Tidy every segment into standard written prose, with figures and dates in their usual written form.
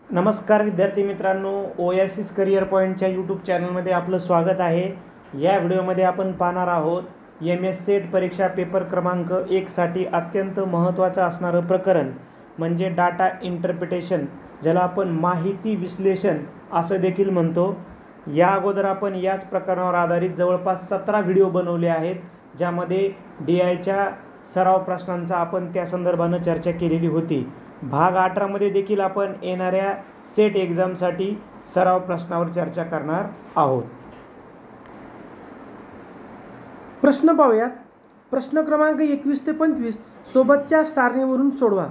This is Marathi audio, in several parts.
नमस्कार विद्यार्थी मित्रांनो, ओएसिस करिअर पॉईंटच्या यूट्यूब चॅनलमध्ये आपलं स्वागत आहे। या व्हिडिओमध्ये आपण पाहणार आहोत MS सेट परीक्षा पेपर क्रमांक 1 साठी अत्यंत महत्त्वाचं असणारं प्रकरण म्हणजे डाटा इंटरप्रिटेशन, ज्याला आपण माहिती विश्लेषण असं देखील म्हणतो। या अगोदर आपण याच प्रकरणावर आधारित जवळपास 17 व्हिडिओ बनवले आहेत, ज्यामध्ये DIच्या सराव प्रश्नांचा आपण त्या संदर्भाने चर्चा केलेली होती। भाग 18 मध्ये देखील आपण येणाऱ्या सेट एक्झामसाठी सराव प्रश्नावर चर्चा करणार आहोत। प्रश्न पाहूयात। प्रश्न क्रमांक 21 ते 25 सोबतच्या सारणीवरून सोडवा।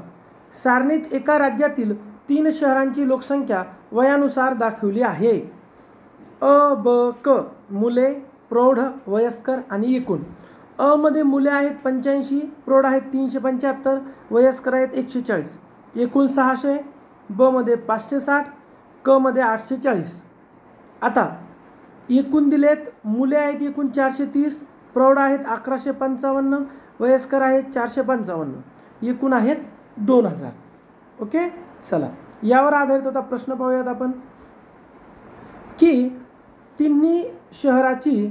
सारणीत एका राज्यातील 3 शहरांची लोकसंख्या वयानुसार दाखवली आहे। अ, ब, क मुले, प्रौढ, वयस्कर आणि एकूण। अ मध्ये मुले आहेत 85, प्रौढ आहेत 375, वयस्कर आहेत 140, एकूण 600। ब मध्ये 560, क मध्ये 840। आता एकूण दिलेत, मुले आहेत एकूण 430, प्रौढ आहेत 1155, वयस्कर आहेत 455, एकूण आहेत 2000। ओके, चला यावर आधारित आता प्रश्न पाहूयात आपण की तिन्ही शहराची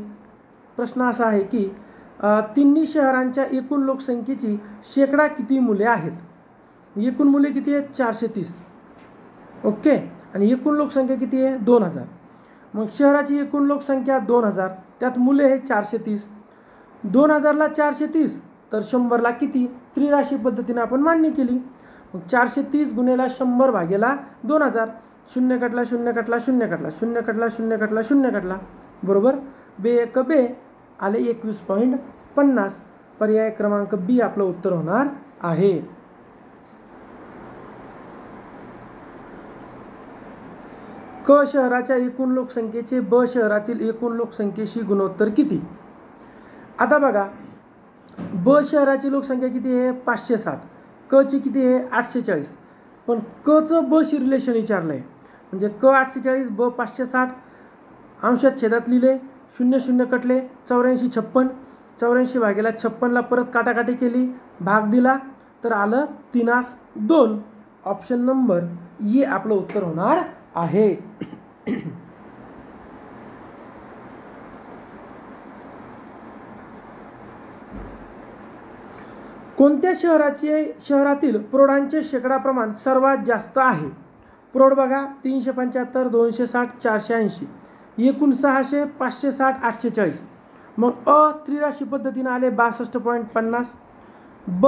प्रश्न असा आहे की तिन्ही शहरांच्या एकूण लोकसंख्येची शेकडा किती मुले आहेत। एकूण मुले किती आहेत 430। ओके, आणि एकूण लोकसंख्या किती आहे 2000। मग शहराची एकूण लोकसंख्या 2000, त्यात मुले आहे 430। 2000ला 430 तर 100ला किती, त्रिराशी पद्धतीने आपण मांडणी केली। मग 430 गुणिले 100 भागेला 2000, 0 कटला 0 कटला 0 कटला 0 कटला 0 कटला 0 कटला, बरोबर। बे एक बे आले 21.50। पर्याय क्रमांक बी आपलं उत्तर होणार आहे। क शहराच्या एकूण लोकसंख्येचे ब शहरातील एकूण लोकसंख्येशी गुणोत्तर किती। आता बघा, ब शहराची लोकसंख्या किती आहे 560, क ची किती आहे 840, पण क चं ब शी रिलेशन विचारलं आहे, म्हणजे क 840 ब 560, अंशात छेदात लिहिले, 0 0 कटले, 84 56, 84 भागेला 56ला परत काटाकाटी केली, भाग दिला तर आलं 3/2। ऑप्शन नंबर ए आपलं उत्तर होणार आहे। कोणत्या शहरातील प्रौढांचे शेकडा प्रमाण सर्वात जास्त आहे। प्रौढ बघा 375, 260, 480, एकूण 600, 560, 840। मग अ त्रिराशी पद्धतीने आले 62.50, ब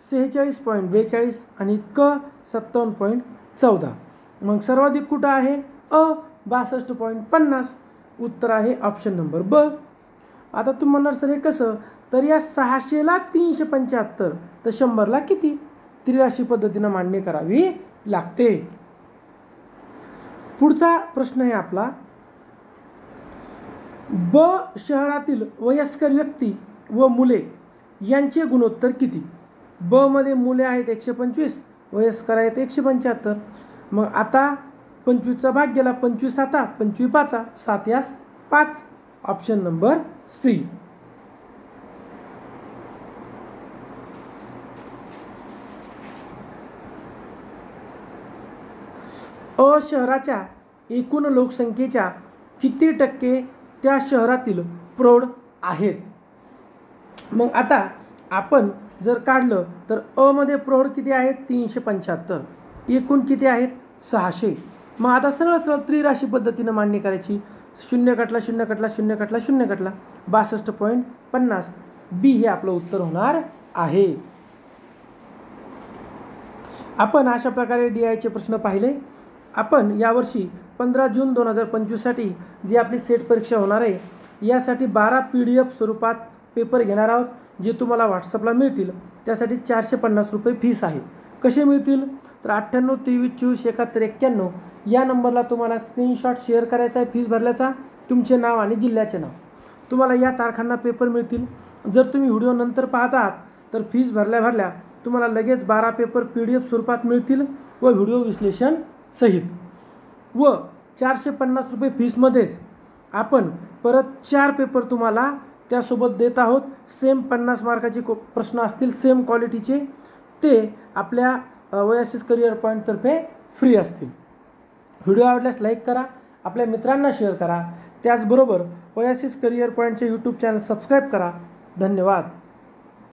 46.42 आणि क 57.14। मग सर्वाधिक कुठं आहे अ 62.50, उत्तर आहे ऑप्शन नंबर ब। आता तुम्ही म्हणणार सर हे कसं, तर या 600ला 375 तर 100ला किती, त्रिराशी पद्धतीने मांडणी करावी लागते। पुढचा प्रश्न आहे आपला, ब शहरातील वयस्कर व्यक्ती व मुले यांचे गुणोत्तर किती। ब मध्ये मुले आहेत 125, वयस्कर आहेत 175। मग आता 25चा भाग गेला 25 7 25 5 7 यास 5, ऑप्शन नंबर सी। अ शहराच्या एकूण लोकसंख्येच्या किती टक्के त्या शहरातील प्रौढ आहेत। मग आता आपण जर काढलं तर अ मध्ये प्रौढ किती आहेत 375, एकूण किती आहेत 600। मग आता सरळ सरळ त्रिराशी पद्धतीने मांडणी करायची, 0 कटला 0 कटला 0 कटला 0 कटला 62.50, बी हे आपलं उत्तर होणार आहे। आपण अशा प्रकारे DIचे प्रश्न पाहिले। आपण यावर्षी 15 जून 2025 साठी जी आपली सेट परीक्षा होणार आहे, यासाठी 12 PDF स्वरूपात पेपर घेणार आहोत, जे तुम्हाला व्हॉट्सअपला मिळतील। त्यासाठी 450 रुपये फीस आहे। कसे मिळतील, तर 98 23 24 71 91 या नंबरला तुम्हाला स्क्रीनशॉट शेअर करायचा आहे फीस भरल्याचा, तुमचे नाव आणि जिल्ह्याचे नाव। तुम्हाला या तारखांना पेपर मिळतील। जर तुम्ही व्हिडिओ नंतर पाहत आहात तर फीस भरल्या तुम्हाला लगेच 12 पेपर PDF स्वरूपात मिळतील व व्हिडिओ विश्लेषण सहित, व 450 रुपये फीसमध्येच आपण परत 4 पेपर तुम्हाला त्यासोबत देत आहोत। सेम 50 मार्काचे प्रश्न असतील, सेम क्वालिटीचे, ते आपल्या ओएसिस करिअर पॉईंटतर्फे फ्री असतील। व्हिडिओ आवडल्यास लाईक करा, आपल्या मित्रांना शेअर करा. त्याचबरोबर ओएसिस करिअर पॉईंटचे यूट्यूब चॅनल सबस्क्राईब करा. धन्यवाद.